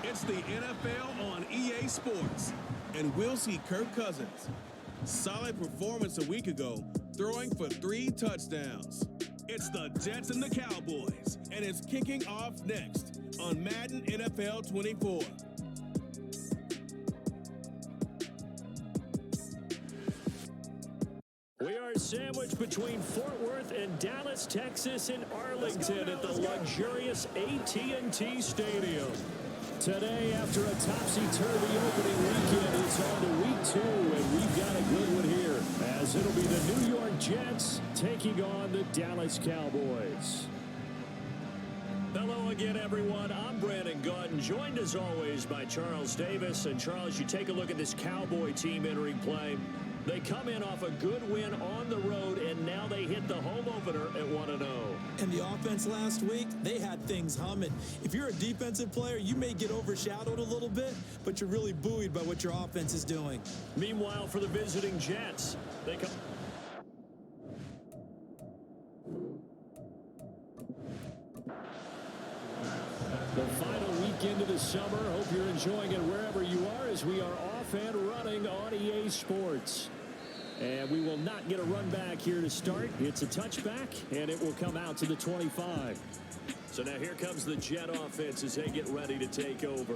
It's the NFL on EA Sports, and we'll see Kirk Cousins. Solid performance a week ago, throwing for 3 touchdowns. It's the Jets and the Cowboys, and it's kicking off next on Madden NFL 24. We are sandwiched between Fort Worth and Dallas, Texas, and Arlington at the luxurious AT&T Stadium. Today, after a topsy-turvy opening weekend, it's on to week 2, and we've got a good one here, as it'll be the New York Jets taking on the Dallas Cowboys. Hello again, everyone. I'm Brandon Gautin, joined as always by Charles Davis. And Charles, you take a look at this Cowboy team entering play. They come in off a good win on the road, and now they hit the home opener at 1-0. And the offense last week, they had things humming. If you're a defensive player, you may get overshadowed a little bit, but you're really buoyed by what your offense is doing. Meanwhile, for the visiting Jets, they come... The final weekend of the summer. Hope you're enjoying it wherever you are, as we are off and running on EA Sports. And we will not get a run back here to start. It's a touchback, and it will come out to the 25. So now here comes the Jet offense as they get ready to take over.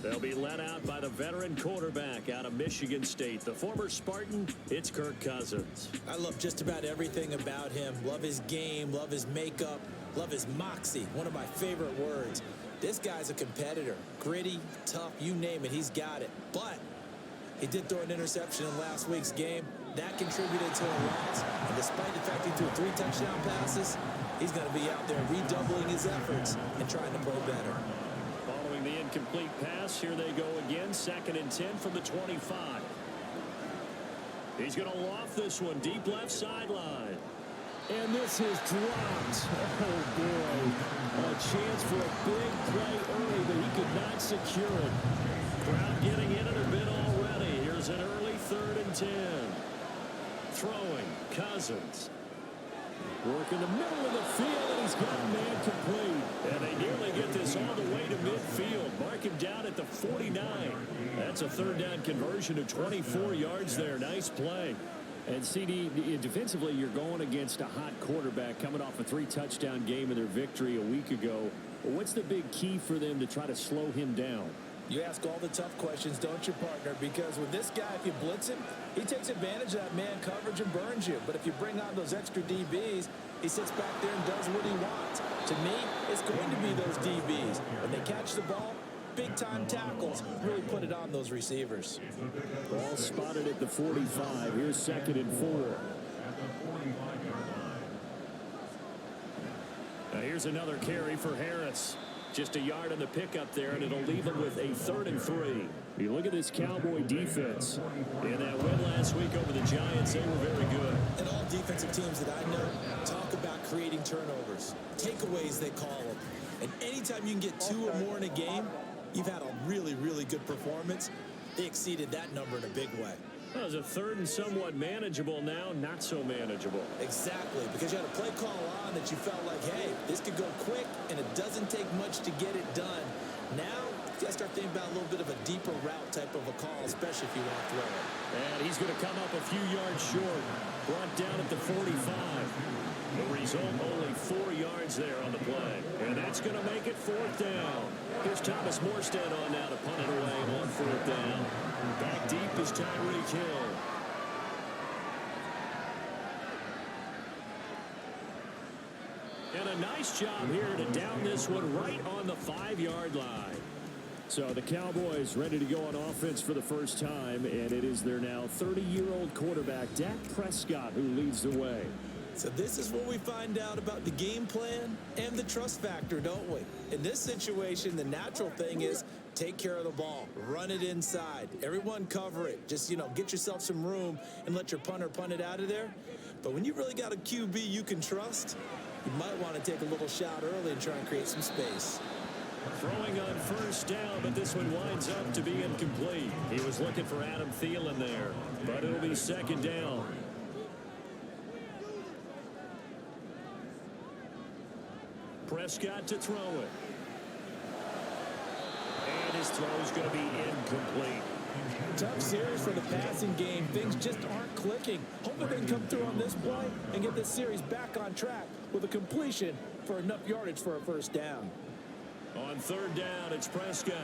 They'll be led out by the veteran quarterback out of Michigan State. The former Spartan, it's Kirk Cousins. I love just about everything about him. Love his game, love his makeup, love his moxie. One of my favorite words. This guy's a competitor. Gritty, tough, you name it, he's got it. But he did throw an interception in last week's game. That contributed to a loss. And despite the fact he threw 3 touchdown passes, he's going to be out there redoubling his efforts and trying to play better. Following the incomplete pass, here they go again. 2nd and 10 from the 25. He's going to loft this one deep left sideline. And this is dropped. Oh, boy. A chance for a big play early, but he could not secure it. Crowd getting in it a bit already. Here's an early 3rd and 10. Throwing, Cousins. Working the middle of the field, and he's got a man complete. And they nearly get this all the way to midfield. Mark him down at the 49. That's a 3rd down conversion of 24 yards there. Nice play. And CD, defensively, you're going against a hot quarterback coming off a 3-touchdown game in their victory a week ago. What's the big key for them to try to slow him down? You ask all the tough questions, don't you, partner? Because with this guy, if you blitz him, he takes advantage of that man coverage and burns you. But if you bring on those extra DBs, he sits back there and does what he wants. To me, it's going to be those DBs. When they catch the ball, big-time tackles really put it on those receivers. Ball spotted at the 45. Here's 2nd and 4. Now here's another carry for Harris. Just a yard on the pickup there, and it'll leave him with a 3rd and 3. You look at this Cowboy defense. In that win last week over the Giants, they were very good. And all defensive teams that I know talk about creating turnovers. Takeaways, they call them. And anytime you can get 2 or more in a game, you've had a really, really good performance. They exceeded that number in a big way. Well, it was a 3rd and somewhat manageable, now not so manageable. Exactly, because you had a play call on that you felt like, hey, this could go quick, and it doesn't take much to get it done. Now, you got to start thinking about a little bit of a deeper route type of a call, especially if you want to throw it. And he's going to come up a few yards short. Brought down at the 45. The result, only 4 yards there on the play. And that's going to make it 4th down. Here's Thomas Morstead on now to punt it away on 4th down. Back deep is Tyreek Hill. And a nice job here to down this one right on the 5-yard line. So the Cowboys ready to go on offense for the first time, and it is their now 30-year-old quarterback, Dak Prescott, who leads the way. So this is what we find out about the game plan and the trust factor, don't we? In this situation, the natural thing is take care of the ball, run it inside, everyone cover it. Just, get yourself some room and let your punter punt it out of there. But when you really got a QB you can trust, you might want to take a little shot early and try and create some space. Throwing on 1st down, but this one winds up to be incomplete. He was looking for Adam Thielen there, but it'll be 2nd down. Prescott to throw it. And this throw is going to be incomplete. Tough series for the passing game. Things just aren't clicking. Hoping they can come through on this play and get this series back on track with a completion for enough yardage for a first down. On third down, it's Prescott.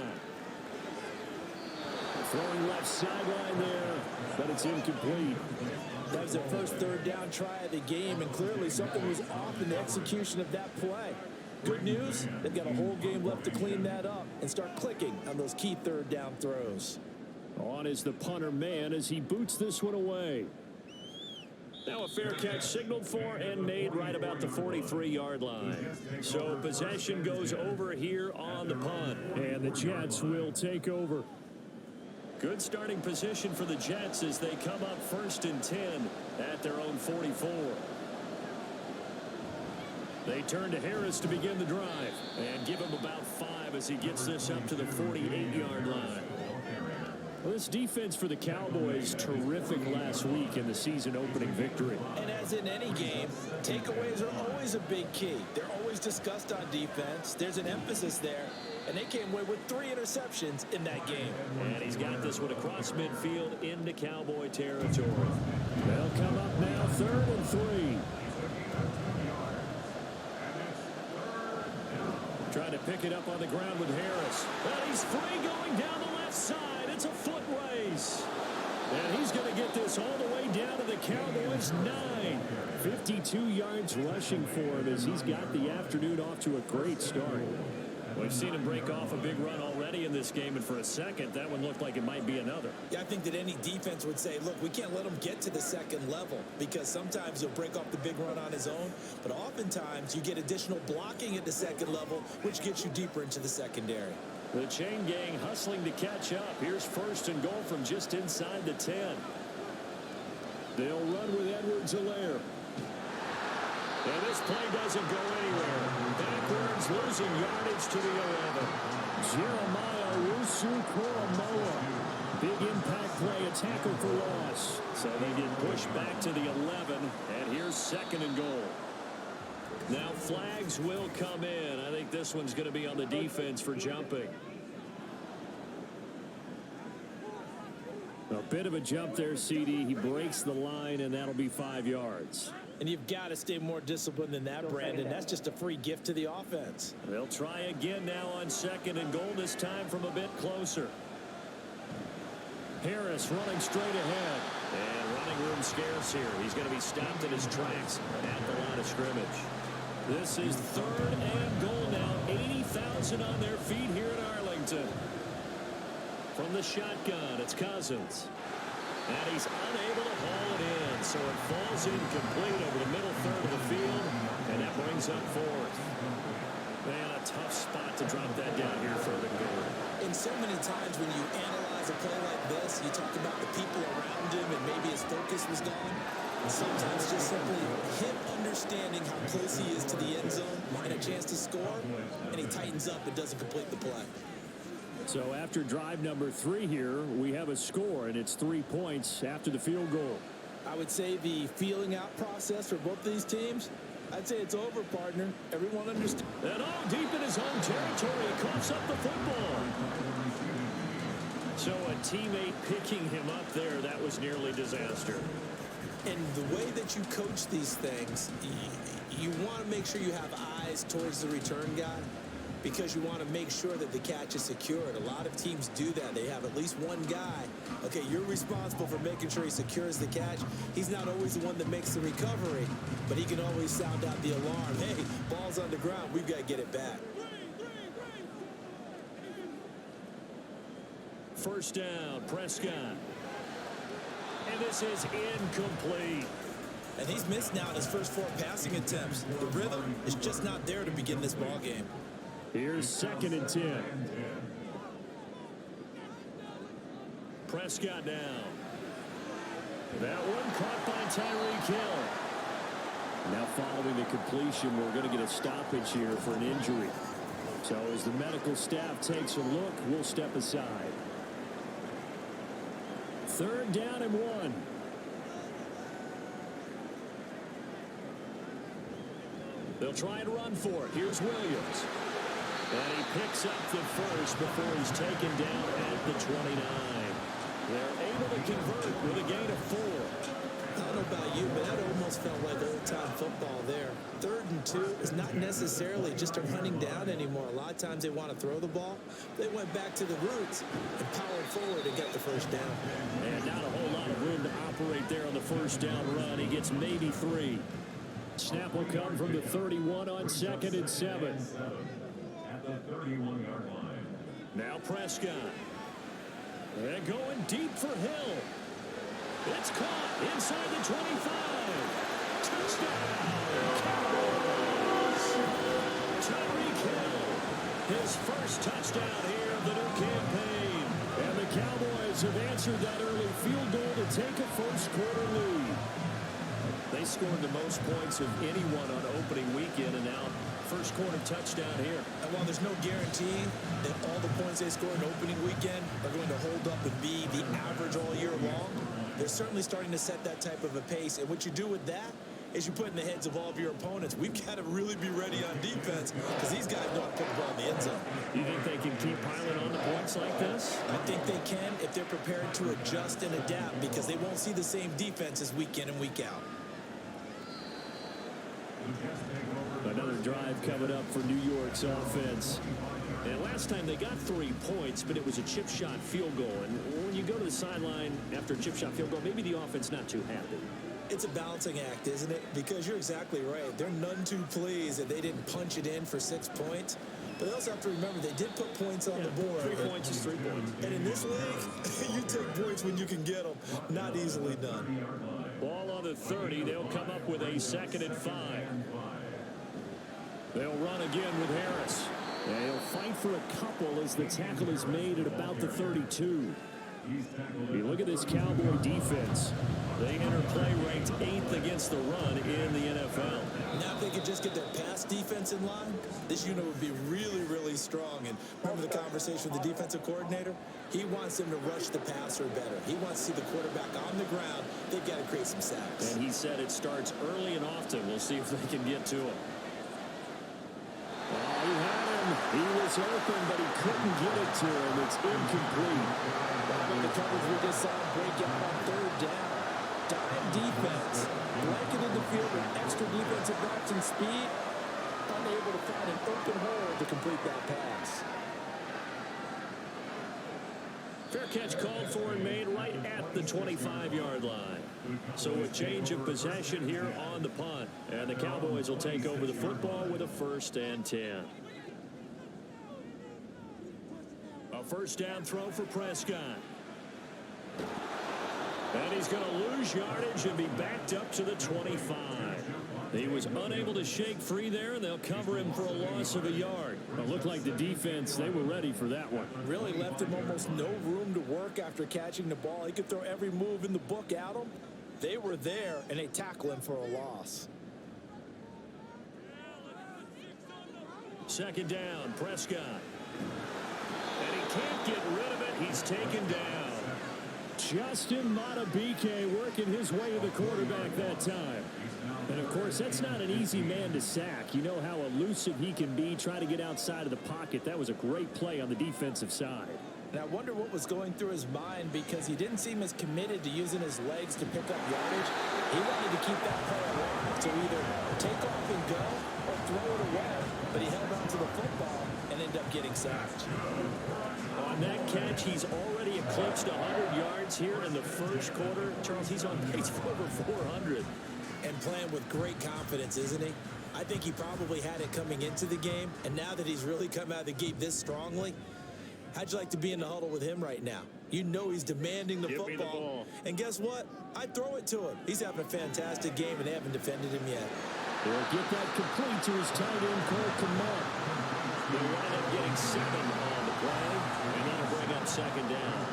Throwing left sideline there, but it's incomplete. That was their first third down try of the game, and clearly something was off in the execution of that play. Good news, they've got a whole game left to clean that up and start clicking on those key third down throws. On is the punter man as he boots this one away. Now a fair catch signaled for and made right about the 43-yard line. So possession goes over here on the punt. And the Jets will take over. Good starting position for the Jets as they come up 1st and 10 at their own 44. They turn to Harris to begin the drive and give him about 5 as he gets this up to the 48-yard line. Well, this defense for the Cowboys, terrific last week in the season-opening victory. And as in any game, takeaways are always a big key. They're always discussed on defense. There's an emphasis there, and they came away with 3 interceptions in that game. And he's got this one across midfield into Cowboy territory. They'll come up now 3rd and 3. Trying to pick it up on the ground with Harris. And he's free going down the left side. It's a foot race. And he's going to get this all the way down to the Cowboys' 9. 52 yards rushing for him as he's got the afternoon off to a great start. We've seen him break off a big run already in this game, and for a second, that one looked like it might be another. Yeah, I think that any defense would say, look, we can't let him get to the second level because sometimes he'll break off the big run on his own, but oftentimes you get additional blocking at the second level, which gets you deeper into the secondary. The chain gang hustling to catch up. Here's 1st and goal from just inside the 10. They'll run with Edwards-Helaire. And this play doesn't go anywhere. Backwards, losing yardage to the 11. Jeremiah Owusu-Koramoah. Big impact play, a tackle for loss. So they get pushed back to the 11, and here's 2nd and goal. Now flags will come in. I think this one's going to be on the defense for jumping. A bit of a jump there, CD. He breaks the line, and that'll be 5 yards. And you've got to stay more disciplined than that, Brandon. That's just a free gift to the offense. They'll try again now on 2nd and goal, this time from a bit closer. Harris running straight ahead. And running room scarce here. He's going to be stopped in his tracks at the line of scrimmage. This is 3rd and goal now. 80,000 on their feet here in Arlington. From the shotgun, it's Cousins. And he's unable to haul it in, so it falls incomplete over the middle third of the field, and that brings up 4th. Man, a tough spot to drop that down here for the goal. And so many times when you analyze a play like this, you talk about the people around him and maybe his focus was gone. And sometimes just simply him understanding how close he is to the end zone and a chance to score, and he tightens up and doesn't complete the play. So after drive number 3 here, we have a score, and it's 3 points after the field goal. I would say the feeling out process for both these teams, I'd say it's over, partner. Everyone understands. And all deep in his own territory, he coughs up the football. So a teammate picking him up there, that was nearly disaster. And the way that you coach these things, you want to make sure you have eyes towards the return guy, because you want to make sure that the catch is secured. A lot of teams do that. They have at least one guy. Okay, you're responsible for making sure he secures the catch. He's not always the one that makes the recovery, but he can always sound out the alarm. Hey, ball's on the ground. We've got to get it back. 1st down, Prescott. And this is incomplete. And he's missed now in his first 4 passing attempts. The rhythm is just not there to begin this ball game. Here's 2nd and 10. Prescott down. That one caught by Tyreek Hill. Now following the completion, we're going to get a stoppage here for an injury. So as the medical staff takes a look, we'll step aside. 3rd down and 1. They'll try and run for it. Here's Williams. And he picks up the first before he's taken down at the 29. They're able to convert with a gain of 4. I don't know about you, but that almost felt like old-time football there. 3rd and 2 is not necessarily just a running down anymore. A lot of times they want to throw the ball. They went back to the roots and powered forward to get the first down. And not a whole lot of room to operate there on the first down run. He gets maybe 3. Snap will come from the 31 on 2nd and 7. Now Prescott. They're going deep for Hill. It's caught inside the 25. Touchdown, Cowboys. Tyreek Hill, his first touchdown here of the new campaign. And the Cowboys have answered that early field goal to take a first-quarter lead. They scored the most points of anyone on opening weekend, and now first-quarter touchdown here. And while there's no guarantee that all the points they score in opening weekend are going to hold up and be the average all year long, they're certainly starting to set that type of a pace. And what you do with that is you put in the heads of all of your opponents, we've got to really be ready on defense because these guys know how to put the ball in the end zone. You think they can keep piling on the points like this? I think they can if they're prepared to adjust and adapt because they won't see the same defenses week in and week out. Another drive coming up for New York's offense. And last time they got 3 points, but it was a chip shot field goal. And when you go to the sideline after a chip shot field goal, maybe the offense not too happy. It's a balancing act, isn't it? Because you're exactly right. They're none too pleased that they didn't punch it in for 6 points. But they also have to remember they did put points on the board. 3 points is 3 points. And in this league, you take points when you can get them. Not easily done. Ball on the 30. They'll come up with a 2nd and 5. They'll run again with Harris. They'll fight for a couple as the tackle is made at about the 32. You look at this Cowboy defense. They enter play ranked 8th against the run in the NFL. Now if they could just get their pass defense in line, this unit would be really, really strong. And remember the conversation with the defensive coordinator? He wants them to rush the passer better. He wants to see the quarterback on the ground. They've got to create some sacks. And he said it starts early and often. We'll see if they can get to him. Oh, he had him. He was open, but he couldn't get it to him. It's incomplete. Well, the coverage we just saw break out on 3rd down. Dime defense. Blanketed the field with extra defensive backs and speed. Unable to find an open hole to complete that pass. Fair catch called for and made right at the 25-yard line. So a change of possession here on the punt. And the Cowboys will take over the football with a 1st and 10. A first down throw for Prescott. And he's going to lose yardage and be backed up to the 25. He was unable to shake free there, and they'll cover him for a loss of a yard. It looked like the defense, they were ready for that one. Really left him almost no room to work after catching the ball. He could throw every move in the book at him. They were there, and they tackle him for a loss. 2nd down, Prescott. And he can't get rid of it. He's taken down. Justin Madubuike working his way to the quarterback that time. And, of course, that's not an easy man to sack. You know how elusive he can be, trying to get outside of the pocket. That was a great play on the defensive side. And I wonder what was going through his mind because he didn't seem as committed to using his legs to pick up yardage. He wanted to keep that play alive to either take off and go or throw it away. But he held on to the football and ended up getting sacked. On that catch, he's already eclipsed 100 yards here in the first quarter. Charles, he's on pace for over 400. And playing with great confidence, isn't he? I think he probably had it coming into the game. And now that he's really come out of the gate this strongly, how'd you like to be in the huddle with him right now? You know he's demanding the Give football. me the ball. And guess what? I'd throw it to him. He's having a fantastic game, and they haven't defended him yet. They'll get that complete to his tight end, Cole Kmet. They'll wind up getting 7 on the play, and that'll bring up 2nd down.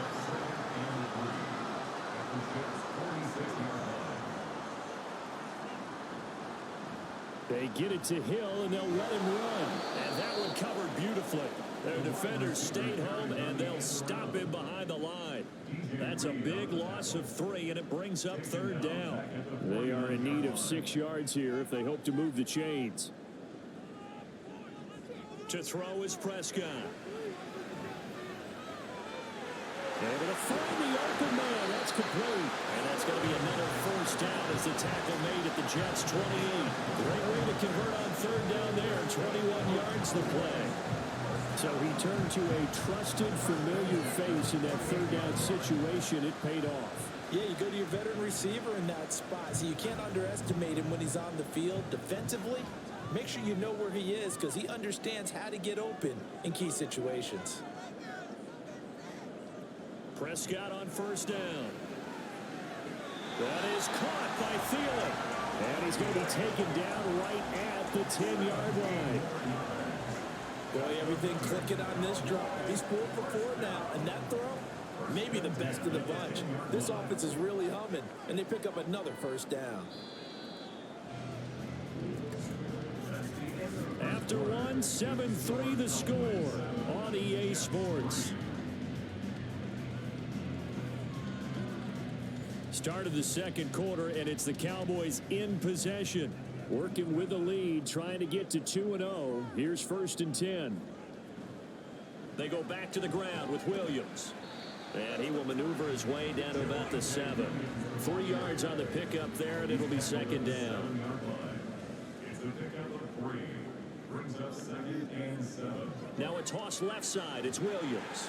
They get it to Hill, and they'll let him run. And that one covered beautifully. Their defenders stayed home, and they'll stop him behind the line. That's a big loss of 3, and it brings up 3rd down. They are in need of 6 yards here if they hope to move the chains. To throw is Prescott. Able to find the open man. That's complete. And that's going to be another first down as the tackle made at the Jets' 28. Great way to convert on third down there. 21 yards to play. So he turned to a trusted, familiar face in that third down situation. It paid off. Yeah, you go to your veteran receiver in that spot. So you can't underestimate him when he's on the field. Defensively, make sure you know where he is because he understands how to get open in key situations. Prescott on first down. That is caught by Thielen. And he's going to be taken down right at the 10-yard line. Boy, everything clicking on this drop. He's 4 for 4 now, and that throw, maybe the best of the bunch. This offense is really humming, and they pick up another first down. After one, 7-3 the score on EA Sports. Start of the second quarter, and it's the Cowboys in possession. Working with the lead, trying to get to 2-0. Here's 1st and 10. They go back to the ground with Williams. And he will maneuver his way down to about the 7. 3 yards on the pickup there, and it'll be 2nd down. Now a toss left side. It's Williams.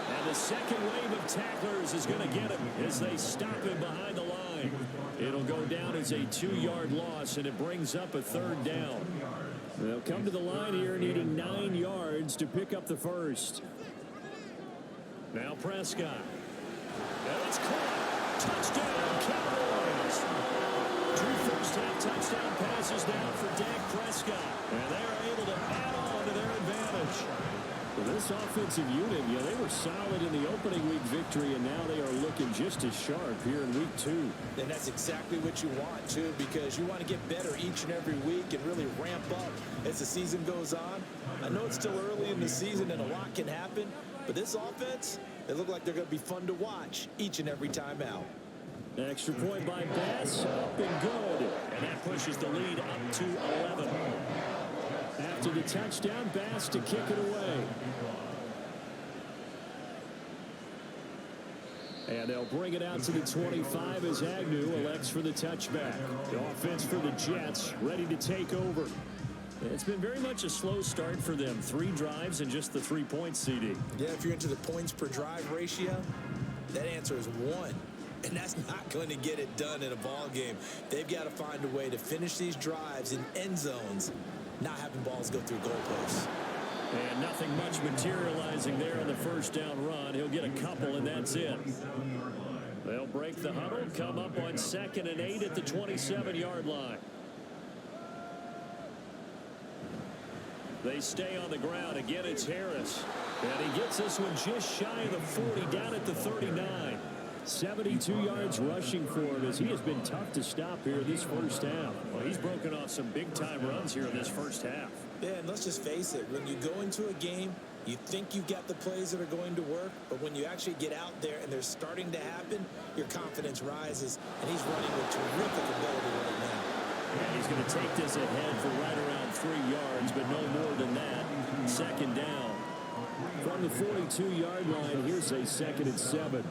And the second wave of tacklers is going to get him as they stop him behind the line. It'll go down as a 2-yard loss, and it brings up a 3rd down. They'll come to the line here needing 9 yards to pick up the first. Now Prescott. And it's caught. Touchdown, Cowboys. 2 first-half touchdown passes now for Dak Prescott. And they're able to add on to their advantage. Well, this offensive unit, they were solid in the opening week victory, and now they are looking just as sharp here in week 2. And that's exactly what you want, too, because you want to get better each and every week and really ramp up as the season goes on. I know it's still early in the season and a lot can happen, but this offense, they look like they're going to be fun to watch each and every time out. Extra point by Bass, up and good. And that pushes the lead up to 11. After the touchdown, Bass to kick it away. And they'll bring it out to the 25 as Agnew elects for the touchback. The offense for the Jets ready to take over. It's been very much a slow start for them. 3 drives and just the 3 points, CD. Yeah, if you're into the points per drive ratio, that answer is 1. And that's not going to get it done in a ball game. They've got to find a way to finish these drives in end zones, not having balls go through goalposts. And nothing much materializing there on the first down run. He'll get a couple, and that's it. They'll break the huddle, come up on 2nd and 8 at the 27-yard line. They stay on the ground. Again, it's Harris. And he gets this one just shy of the 40, down at the 39. 72 yards rushing for him as he has been tough to stop here this first half. Well, he's broken off some big-time runs here in this first half. Yeah, and let's just face it. When you go into a game, you think you've got the plays that are going to work, but when you actually get out there and they're starting to happen, your confidence rises, and he's running with terrific ability right now. And he's going to take this ahead for right around 3 yards, but no more than that. 2nd down. From the 42-yard line, here's a 2nd and 7.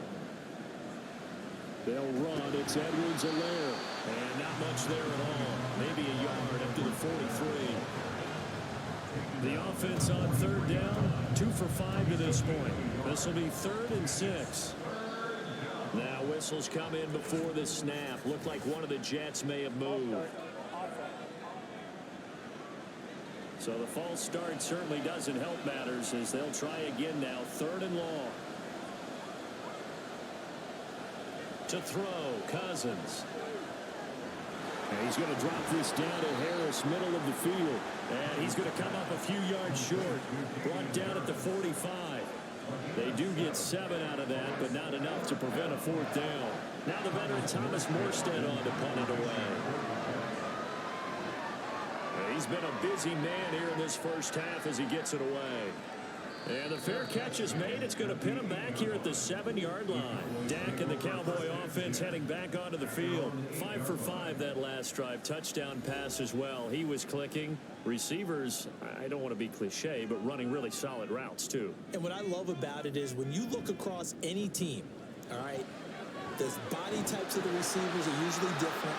They'll run. It's Edwards-Helaire. And not much there at all. Maybe a yard up to the 43. The offense on 3rd down, 2 for 5 to this point. This will be 3rd and 6. Now whistles come in before the snap. Looked like one of the Jets may have moved. So the false start certainly doesn't help matters as they'll try again now. 3rd and long. To throw, Cousins. And he's going to drop this down to Harris, middle of the field. And he's going to come up a few yards short. Brought down at the 45. They do get 7 out of that, but not enough to prevent a 4th down. Now the veteran Thomas Morstead on to punt it away. He's been a busy man here in this first half as he gets it away. And the fair catch is made. It's going to pin him back here at the 7-yard line. Dak and the Cowboy offense heading back onto the field. 5 for 5 that last drive. Touchdown pass as well. He was clicking. Receivers, I don't want to be cliche, but running really solid routes too. And what I love about it is when you look across any team, all right, the body types of the receivers are usually different.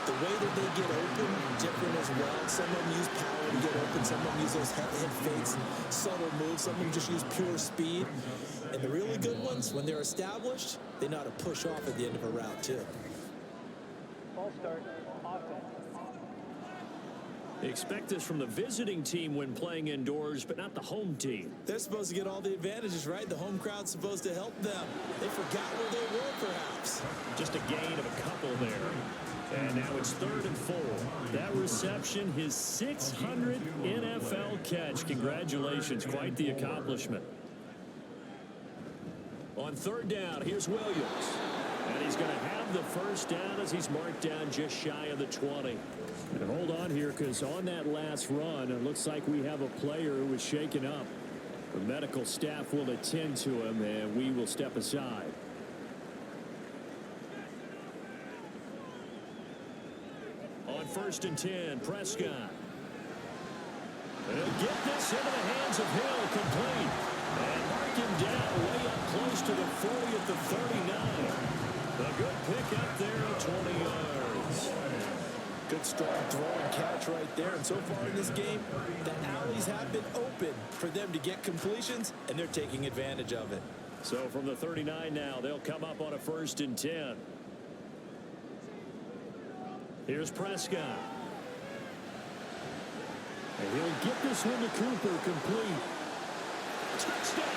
The way that they get open, different as well. Some of them use power to get open. Some of them use those head fakes and subtle moves. Some of them just use pure speed. And the really good ones, when they're established, they know how to push off at the end of a route, too. Ball start. Offense. Expect this from the visiting team when playing indoors, but not the home team. They're supposed to get all the advantages, right? The home crowd's supposed to help them. They forgot where they were, perhaps. Just a gain of a couple there. And now it's 3rd and 4. That reception, his 600th NFL catch. Congratulations, quite the accomplishment. On 3rd down, here's Williams. And he's going to have the first down as he's marked down just shy of the 20. And hold on here, because on that last run, it looks like we have a player who was shaken up. The medical staff will attend to him, and we will step aside. On 1st and 10, Prescott. And he'll get this into the hands of Hill, complete. And mark him down way up close to the 40 at the 39. A good pick up there at 20 yards. Good strong throw and catch right there. And so far in this game, the alleys have been open for them to get completions, and they're taking advantage of it. So from the 39 now, they'll come up on a 1st and 10. Here's Prescott. And he'll get this one to Cooper, complete. Touchdown,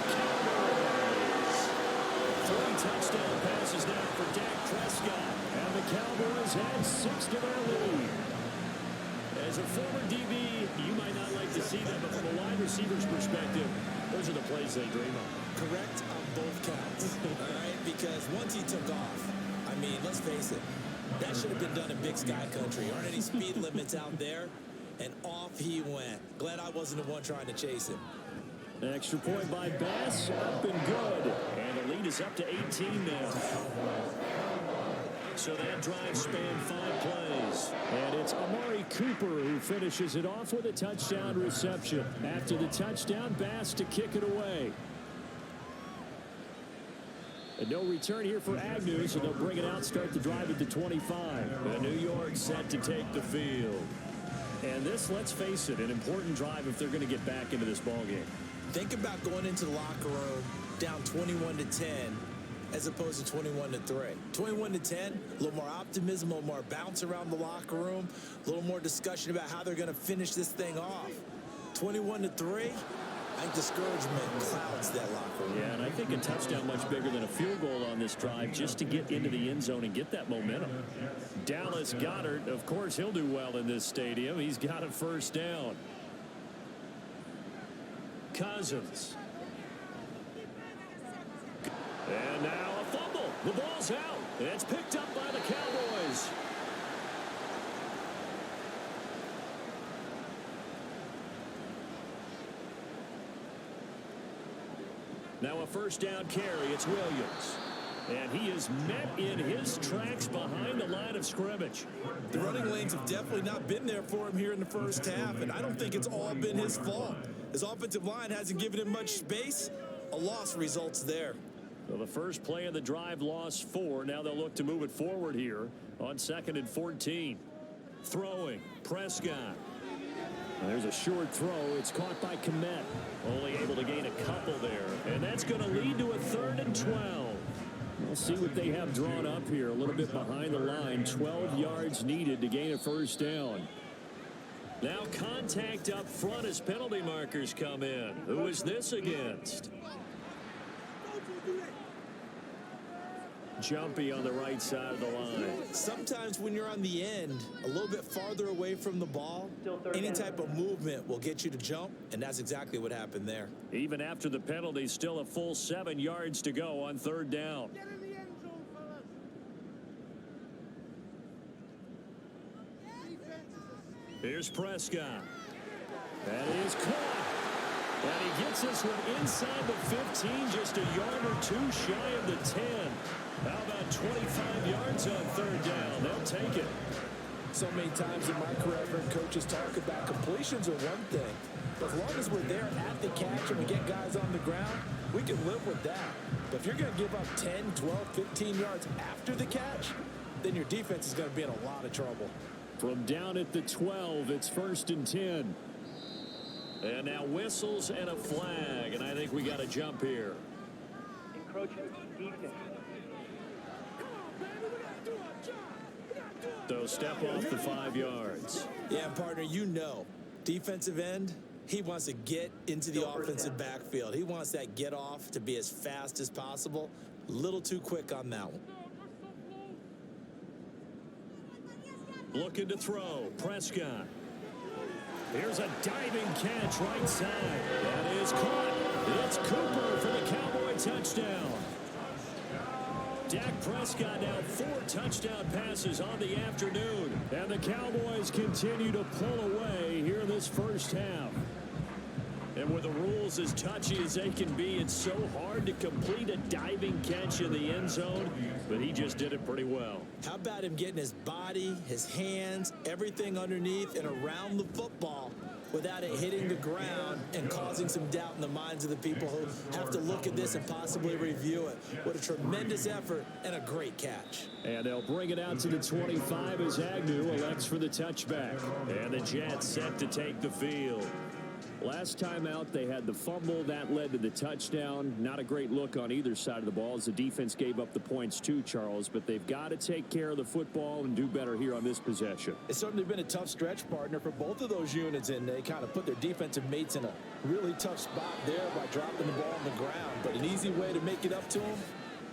Cowboys! 3 touchdown passes now for Dak Prescott. And the Cowboys add 6 to their lead. As a former DB, you might not like to see that, but from a wide receiver's perspective, those are the plays they dream of. Correct on both counts, all right? Because once he took off, I mean, let's face it, that should have been done in Big Sky Country. Aren't any speed limits out there? And off he went. Glad I wasn't the one trying to chase him. An extra point by Bass, up and good. And the lead is up to 18 now. So that drive spanned 5 plays. And it's Amari Cooper who finishes it off with a touchdown reception. After the touchdown, Bass to kick it away. And no return here for Agnew, so they'll bring it out, start the drive at the 25. And New York set to take the field. And this, let's face it, an important drive if they're going to get back into this ballgame. Think about going into the locker room down 21-10 as opposed to 21-3. 21-10, a little more optimism, a little more bounce around the locker room, a little more discussion about how they're going to finish this thing off. 21-3. I think discouragement clouds that locker room. Yeah, and I think a touchdown much bigger than a field goal on this drive just to get into the end zone and get that momentum. Dallas Goedert, of course, he'll do well in this stadium. He's got a first down. Cousins. And now a fumble. The ball's out. And it's picked up by the Cowboys. Now a first down carry. It's Williams. And he is met in his tracks behind the line of scrimmage. The running lanes have definitely not been there for him here in the first half, and I don't think it's all been his fault. His offensive line hasn't given him much space. A loss results there. Well, the first play of the drive lost 4. Now they'll look to move it forward here on 2nd and 14. Throwing. Prescott. There's a short throw. It's caught by Kmet. Only able to gain a couple there. And that's going to lead to a 3rd and 12. We'll see what they have drawn up here. A little bit behind the line. 12 yards needed to gain a first down. Now contact up front as penalty markers come in. Who is this against? Jumpy on the right side of the line. Sometimes when you're on the end, a little bit farther away from the ball, any type of movement will get you to jump, and that's exactly what happened there. Even after the penalty, still a full 7 yards to go on 3rd down. Here's Prescott. That is caught. And he gets this one inside the 15, just a yard or two shy of the 10. How about 25 yards on third down? They'll take it. So many times in my career, I've heard coaches talk about completions are one thing. But as long as we're there at the catch and we get guys on the ground, we can live with that. But if you're going to give up 10, 12, 15 yards after the catch, then your defense is going to be in a lot of trouble. From down at the 12, it's 1st and 10. And now whistles and a flag, and I think we got a jump here. Encroaching defense. So step off the 5 yards. Yeah, partner, you know, defensive end, he wants to get into the offensive backfield. He wants that get off to be as fast as possible. A little too quick on that one. Looking to throw. Prescott. Here's a diving catch right side. That is caught. It's Cooper for the Cowboy touchdown. Dak Prescott now 4 touchdown passes on the afternoon. And the Cowboys continue to pull away here in this first half. And with the rules as touchy as they can be, it's so hard to complete a diving catch in the end zone, but he just did it pretty well. How about him getting his body, his hands, everything underneath and around the football without it hitting the ground and causing some doubt in the minds of the people who have to look at this and possibly review it. What a tremendous effort and a great catch. And they'll bring it out to the 25 as Agnew elects for the touchback. And the Jets set to take the field. Last time out, they had the fumble. That led to the touchdown. Not a great look on either side of the ball as the defense gave up the points too, Charles. But they've got to take care of the football and do better here on this possession. It's certainly been a tough stretch, partner, for both of those units, and they kind of put their defensive mates in a really tough spot there by dropping the ball on the ground. But an easy way to make it up to them,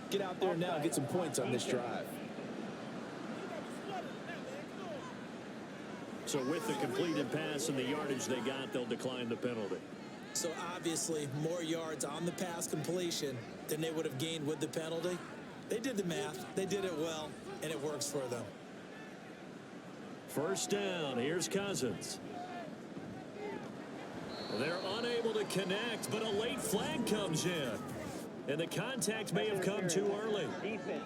get out there now and get some points on this drive. So with the completed pass and the yardage they got, they'll decline the penalty. So obviously more yards on the pass completion than they would have gained with the penalty. They did the math. They did it well, and it works for them. First down. Here's Cousins. They're unable to connect, but a late flag comes in. And the contact may have come too early. Defense.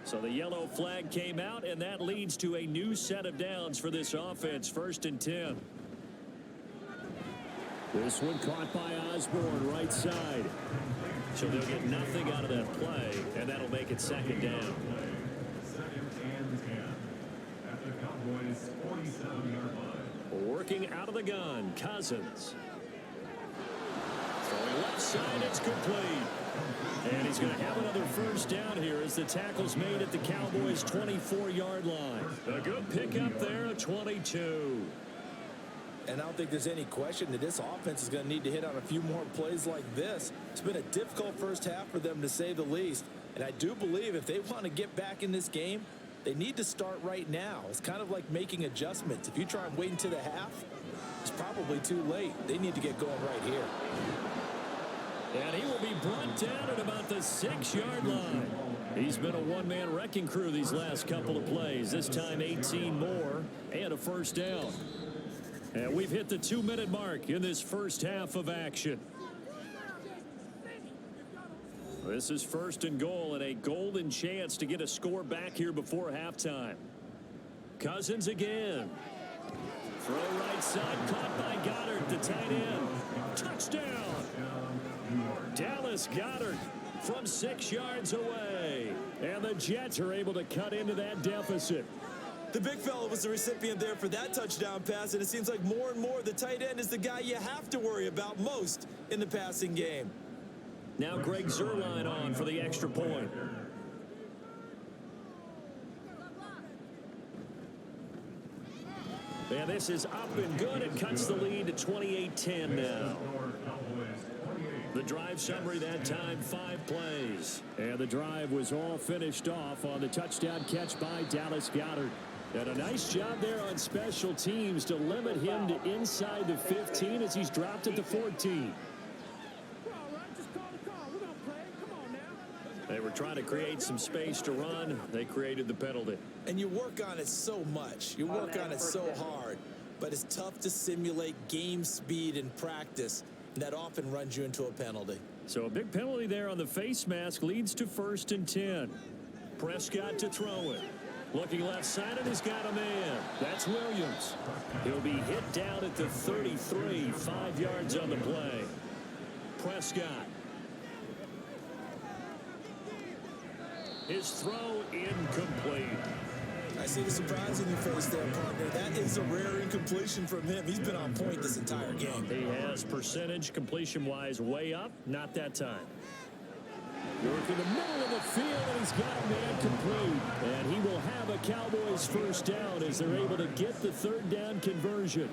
So the yellow flag came out, and that leads to a new set of downs for this offense. 1st and 10. This one caught by Osborne, right side. So they'll get nothing out of that play, and that'll make it 2nd down. 2nd and 10 at the Cowboys' 47-yard line. Working out of the gun, Cousins. Throwing left side, it's complete. And he's going to have another first down here as the tackle's made at the Cowboys' 24-yard line. A good pickup there at 22. And I don't think there's any question that this offense is going to need to hit on a few more plays like this. It's been a difficult first half for them, to say the least. And I do believe if they want to get back in this game, they need to start right now. It's kind of like making adjustments. If you try and wait until the half, it's probably too late. They need to get going right here. And he will be brought down at about the 6-yard line. He's been a one-man wrecking crew these last couple of plays. This time 18 more and a first down. And we've hit the 2-minute mark in this first half of action. This is 1st and goal and a golden chance to get a score back here before halftime. Cousins again. Throw right side, caught by Goddard, the tight end. Touchdown. Dallas Goedert from 6 yards away. And the Jets are able to cut into that deficit. The big fella was the recipient there for that touchdown pass, and it seems like more and more the tight end is the guy you have to worry about most in the passing game. Now Greg Zuerlein on for the extra point. And this is up and good. It cuts the lead to 28-10 now. The drive summary that time, 5 plays. And the drive was all finished off on the touchdown catch by Dallas Goedert. And a nice job there on special teams to limit him to inside the 15 as he's dropped at the 14. They were were trying to create some space to run. They created the penalty. And you work on it so much. You work on it so hard. But it's tough to simulate game speed in practice. And that often runs you into a penalty. So a big penalty there on the face mask leads to 1st and 10. Prescott to throw it. Looking left side, and he's got a man. That's Williams. He'll be hit down at the 33, 5 yards on the play. Prescott. His throw incomplete. I see the surprise in your face there, partner. That is a rare incompletion from him. He's been on point this entire game. He has percentage completion-wise way up. Not that time. Work in the middle of the field, and he's got a man complete. And he will have a Cowboys 1st down as they're able to get the 3rd down conversion.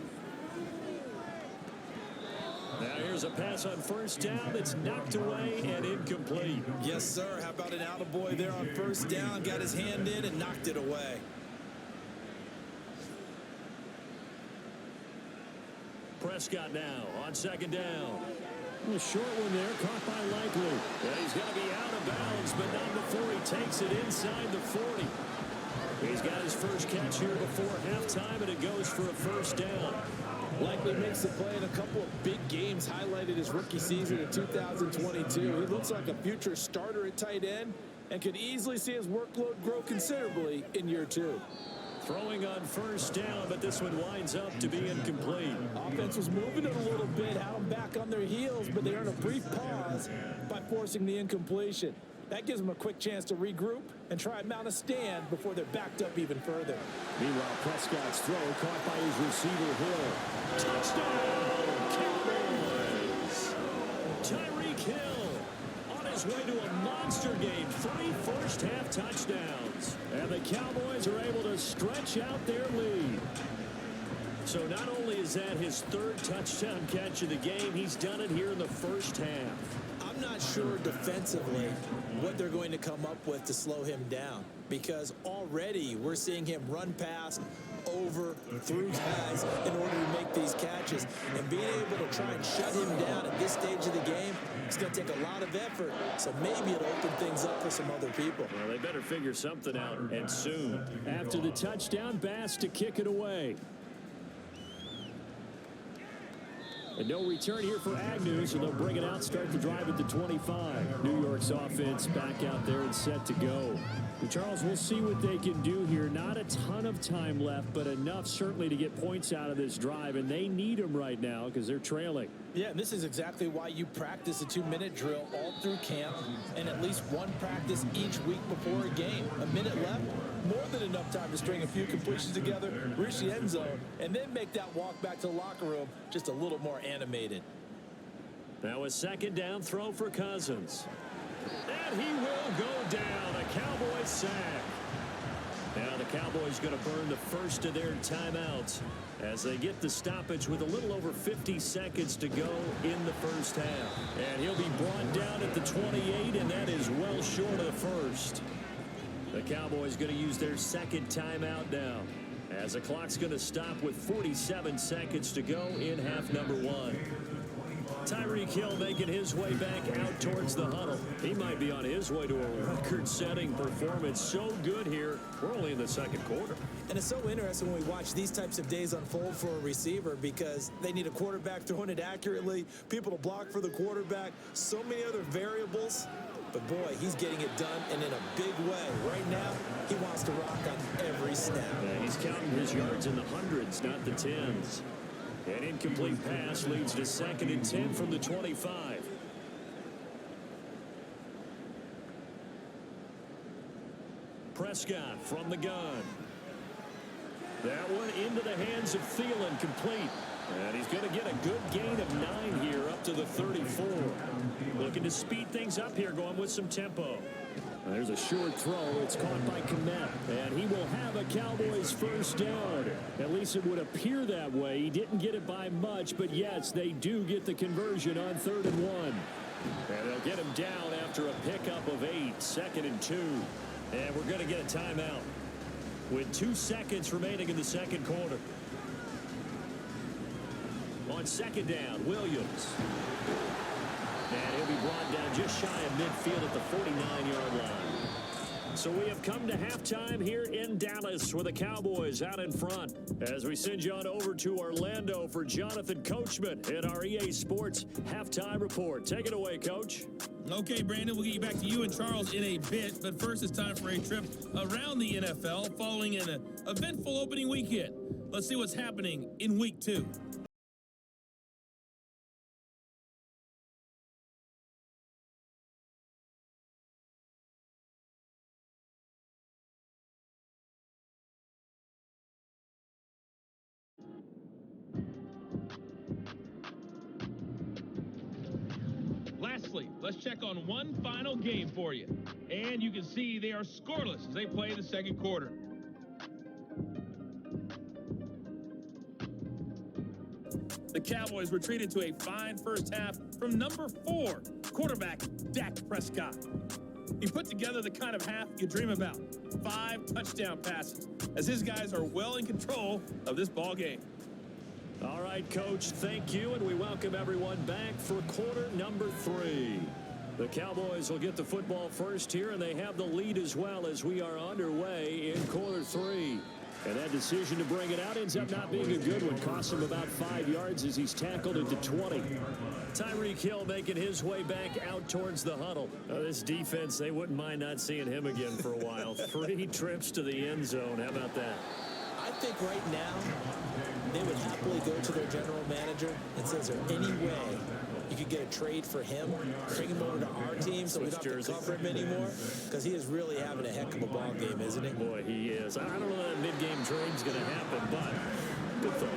Now here's a pass on 1st down that's knocked away and incomplete. Yes, sir. How about an attaboy there on 1st down? Got his hand in and knocked it away. Prescott now on 2nd down. A short one there, caught by Likely. And he's going to be out of bounds, but not before he takes it inside the 40. He's got his first catch here before halftime, and it goes for a 1st down. Likely makes the play in a couple of big games, highlighted his rookie season in 2022. He looks like a future starter at tight end and could easily see his workload grow considerably in year 2. Throwing on 1st down, but this one winds up to be incomplete. Offense was moving it a little bit, had them back on their heels, but they earned a brief pause by forcing the incompletion. That gives them a quick chance to regroup and try and mount a stand before they're backed up even further. Meanwhile, Prescott's throw caught by his receiver, Hill. Touchdown, Cowboys! Tyreek Hill on his way to a monster game. 3 first-half touchdowns. And the Cowboys are able to stretch out their lead. So not only is that his 3rd touchdown catch of the game, he's done it here in the 1st half. I'm not sure defensively what they're going to come up with to slow him down, because already we're seeing him run past, over, through guys in order to make these catches. And being able to try and shut him down at this stage of the game, it's going to take a lot of effort. So maybe it'll open things up for some other people. Well, they better figure something out, and soon. After the touchdown, Bass to kick it away. And no return here for Agnew, so they'll bring it out, start the drive at the 25. New York's offense back out there and set to go. And Charles, we'll see what they can do here. Not a ton of time left, but enough certainly to get points out of this drive, and they need them right now because they're trailing. Yeah, and this is exactly why you practice a 2-minute drill all through camp and at least one practice each week before a game. A minute left, more than enough time to string a few completions together, reach the end zone, and then make that walk back to the locker room just a little more animated. Now a 2nd down throw for Cousins. And he will go down. A Cowboys sack. Now the Cowboys going to burn the first of their timeouts as they get the stoppage with a little over 50 seconds to go in the 1st half. And he'll be brought down at the 28, and that is well short of the first. The Cowboys going to use their 2nd timeout now as the clock's going to stop with 47 seconds to go in half number 1. Tyreek Hill making his way back out towards the huddle. He might be on his way to a record-setting performance. So good here. We're only in the 2nd quarter. And it's so interesting when we watch these types of days unfold for a receiver because they need a quarterback throwing it accurately, people to block for the quarterback, so many other variables. But, boy, he's getting it done and in a big way. Right now, he wants to rock on every snap. Yeah, he's counting his yards in the hundreds, not the tens. An incomplete pass leads to 2nd and 10 from the 25. Prescott from the gun. That one into the hands of Thielen, complete. And he's going to get a good gain of 9 here up to the 34. Looking to speed things up here, going with some tempo. There's a short throw. It's caught by Kmet. And he will have a Cowboys 1st down. At least it would appear that way. He didn't get it by much, but yes, they do get the conversion on 3rd and 1. And they'll get him down after a pickup of 8, 2nd and 2. And we're going to get a timeout with 2 seconds remaining in the 2nd quarter. On 2nd down, Williams. And he'll be brought down just shy of midfield at the 49-yard line. So we have come to halftime here in Dallas with the Cowboys out in front. As we send you on over to Orlando for Jonathan Coachman in our EA Sports Halftime Report. Take it away, Coach. Okay, Brandon, we'll get you back to you and Charles in a bit. But first, it's time for a trip around the NFL following an eventful opening weekend. Let's see what's happening in Week 2. Lastly, let's check on one final game for you. And you can see they are scoreless as they play the second quarter. The Cowboys were treated to a fine first half from number 4, quarterback Dak Prescott. He put together the kind of half you dream about. 5 touchdown passes, as his guys are well in control of this ball game. All right, Coach, thank you, and we welcome everyone back for quarter number 3. The Cowboys will get the football first here, and they have the lead as well as we are underway in quarter 3. And that decision to bring it out ends up not being a good one. Costs him about 5 yards as he's tackled into 20. Tyreek Hill making his way back out towards the huddle. This defense, they wouldn't mind not seeing him again for a while. 3 trips to the end zone. How about that? I think right now they would happily go to their general manager and say, is there any way you could get a trade for him, bring him over to our team so we don't have to cover him anymore? Because he is really having a heck of a ball game, isn't he? Boy, he is. I don't know that mid-game trade's going to happen, but good thought.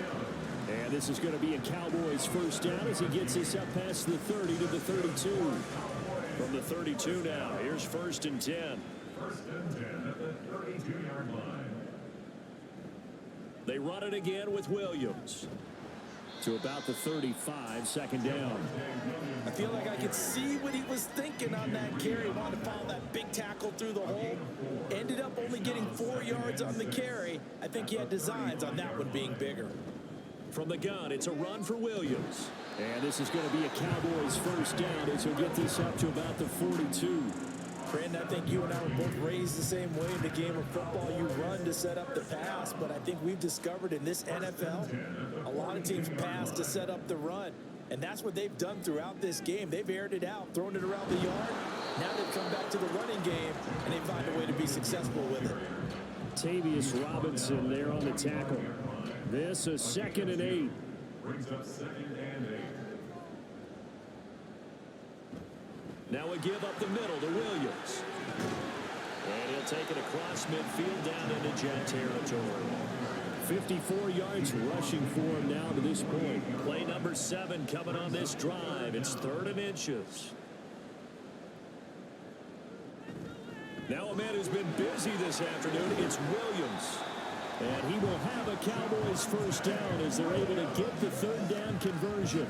And this is going to be a Cowboys first down as he gets this up past the 30 to the 32. From the 32 now, here's 1st and 10. 1st and 10 at the 32-yard line. They run it again with Williams. To about the 35, 2nd down. I feel like I could see what he was thinking on that carry. He wanted to follow that big tackle through the hole. Ended up only getting 4 yards on the carry. I think he had designs on that one being bigger. From the gun, it's a run for Williams. And this is going to be a Cowboys first down as he'll get this up to about the 42. Brandon, I think you and I were both raised the same way in the game of football. You run to set up the pass, but I think we've discovered in this NFL, a lot of teams pass to set up the run. And that's what they've done throughout this game. They've aired it out, thrown it around the yard. Now they've come back to the running game, and they find a way to be successful with it. Tavius Robinson there on the tackle. This is 2nd and 8. Brings up 2nd and 8. Now a give up the middle to Williams. And he'll take it across midfield down into jet territory. 54 yards rushing for him now to this point. Play number 7 coming on this drive. It's 3rd and inches. Now a man who's been busy this afternoon, it's Williams. And he will have a Cowboys first down as they're able to get the 3rd down conversion.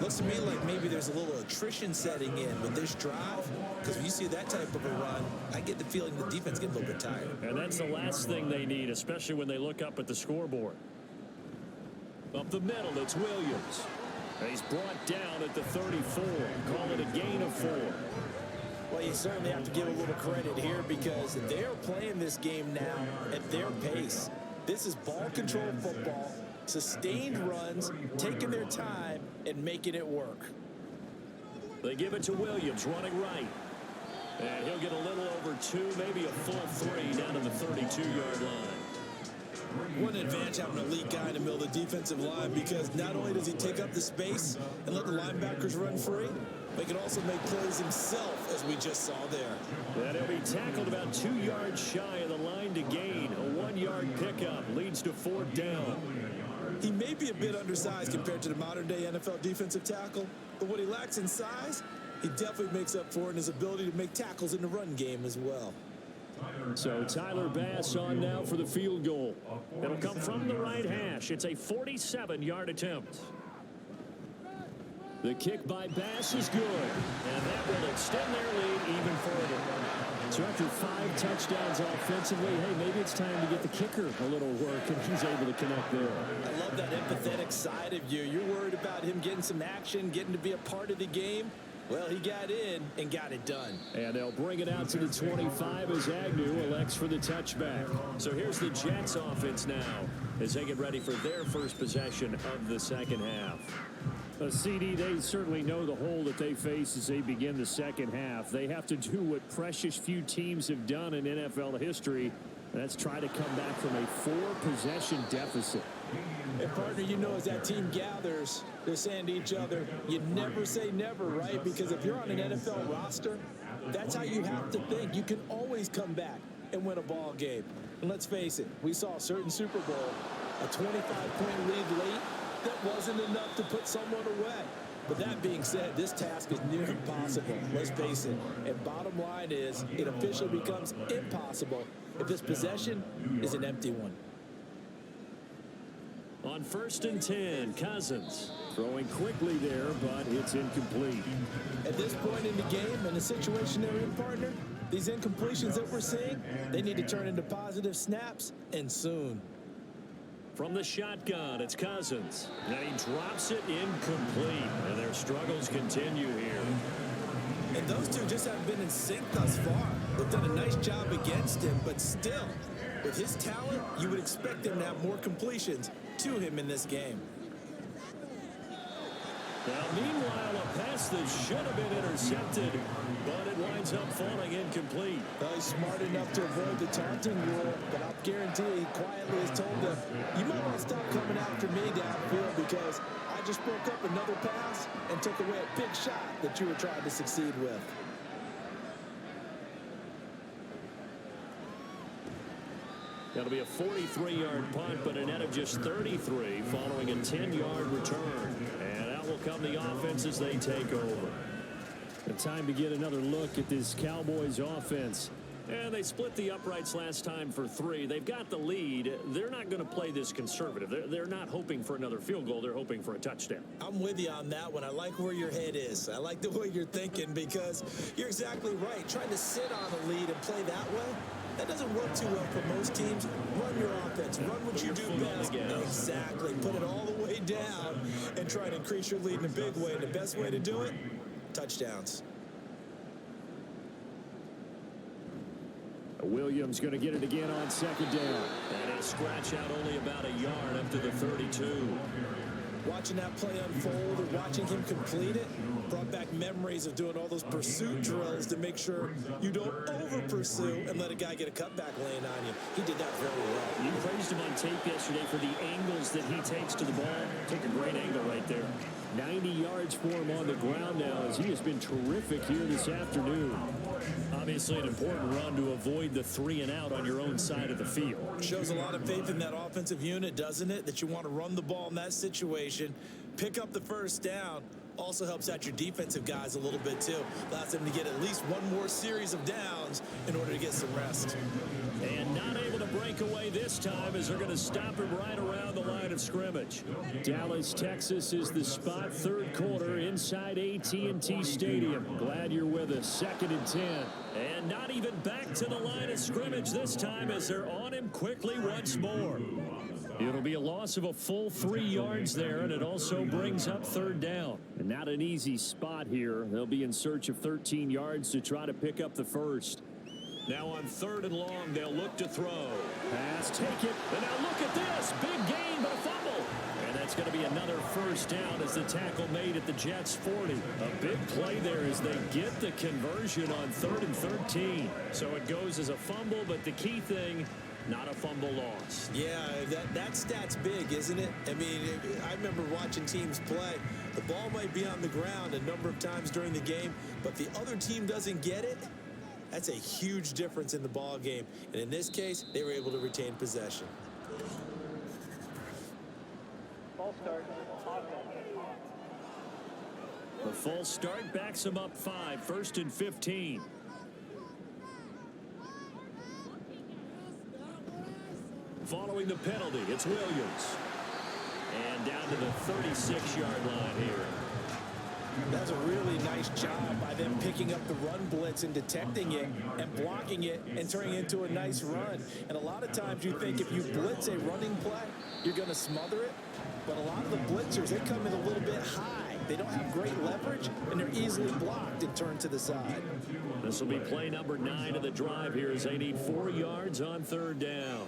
Looks to me like maybe there's a little attrition setting in with this drive, because when you see that type of a run, I get the feeling the defense gets a little bit tired. And that's the last thing they need, especially when they look up at the scoreboard. Up the middle, it's Williams. And he's brought down at the 34. Call it a gain of 4. Well, you certainly have to give a little credit here because they're playing this game now at their pace. This is ball control football, sustained runs, taking their time and making it work. They give it to Williams, running right. And he'll get a little over 2, maybe a full 3 down to the 32-yard line. What an advantage having an elite guy in the middle of the defensive line, because not only does he take up the space and let the linebackers run free, but he can also make plays himself, as we just saw there. And he'll be tackled about 2 yards shy of the line to gain. A 1-yard pickup leads to 4th down. He may be a bit undersized compared to the modern-day NFL defensive tackle, but what he lacks in size, he definitely makes up for in his ability to make tackles in the run game as well. So Tyler Bass on now for the field goal. It'll come from the right hash. It's a 47-yard attempt. The kick by Bass is good, and that will extend their lead even further. So after 5 touchdowns offensively, hey, maybe it's time to get the kicker a little work, and he's able to connect there. I love that empathetic side of you. You're worried about him getting some action, getting to be a part of the game. Well, he got in and got it done. And they'll bring it out to the 25 as Agnew elects for the touchback. So here's the Jets offense now as they get ready for their first possession of the second half. CD, they certainly know the hole that they face as they begin the second half. They have to do what precious few teams have done in NFL history. That's try to come back from a 4-possession deficit. And partner, you know, as that team gathers, they're saying to each other, you never say never, right? Because if you're on an NFL roster, that's how you have to think. You can always come back and win a ball game. And let's face it, we saw a certain Super Bowl, a 25-point lead late, that wasn't enough to put someone away. But that being said, this task is near impossible, let's face it. And bottom line is, it officially becomes impossible if this possession is an empty one. On 1st and 10, Cousins throwing quickly there, but it's incomplete. At this point in the game and the situation they're in, partner, these incompletions that we're seeing, they need to turn into positive snaps, and soon. From the shotgun, it's Cousins. And he drops it incomplete. And their struggles continue here. And those two just haven't been in sync thus far. They've done a nice job against him, but still, with his talent, you would expect him to have more completions to him in this game. Now, meanwhile, a pass that should have been intercepted, but it winds up falling incomplete. Well, he's smart enough to avoid the taunting rule, but I'll guarantee he quietly has told them, you might want to stop coming after me downfield because I just broke up another pass and took away a big shot that you were trying to succeed with. That'll be a 43-yard punt, but a net of just 33 following a 10-yard return. And out will come the offense as they take over. The time to get another look at this Cowboys offense. And they split the uprights last time for 3. They've got the lead. They're not going to play this conservative. They're not hoping for another field goal. They're hoping for a touchdown. I'm with you on that one. I like where your head is. I like the way you're thinking because you're exactly right. Trying to sit on a lead and play that way, that doesn't work too well for most teams. Run your offense. Run what you do best. Exactly. Put it all the way down and try to increase your lead in a big way. And the best way to do it, touchdowns. Williams going to get it again on 2nd down. And a scratch out only about a yard up to the 32. Watching that play unfold or watching him complete it brought back memories of doing all those pursuit drills to make sure you don't over-pursue and let a guy get a cutback lane on you. He did that very well. You praised him on tape yesterday for the angles that he takes to the ball. Took a great angle right there. 90 yards for him on the ground now as he has been terrific here this afternoon. Obviously an important run to avoid the 3 and out on your own side of the field. Shows a lot of faith in that offensive unit, doesn't it? That you want to run the ball in that situation, pick up the first down. Also helps out your defensive guys a little bit too. Allows them to get at least one more series of downs in order to get some rest. And not able to break away this time as they're going to stop him right around the line of scrimmage. Dallas, Texas is the spot, 3rd quarter inside AT&T Stadium. Glad you're with us. 2nd and 10. And not even back to the line of scrimmage this time as they're on him quickly once more. It'll be a loss of a full 3 yards there, and it also brings up 3rd down. And not an easy spot here. They'll be in search of 13 yards to try to pick up the first. Now on 3rd and long, they'll look to throw. Pass, take it. And now look at this. Big gain, but a fumble. And that's going to be another first down as the tackle made at the Jets' 40. A big play there as they get the conversion on 3rd and 13. So it goes as a fumble, but the key thing, not a fumble loss. Yeah, that stat's big, isn't it? I mean, I remember watching teams play. The ball might be on the ground a number of times during the game, but the other team doesn't get it. That's a huge difference in the ball game. And in this case, they were able to retain possession. Ball start. The false start backs them up 5, 1st and 15. Following the penalty, it's Williams. And down to the 36-yard line here. That's a really nice job by them picking up the run blitz and detecting it and blocking it and turning it into a nice run. And a lot of times you think if you blitz a running play, you're going to smother it. But a lot of the blitzers, they come in a little bit high. They don't have great leverage, and they're easily blocked and turned to the side. This will be play number 9 of the drive here as they need 4 yards on third down.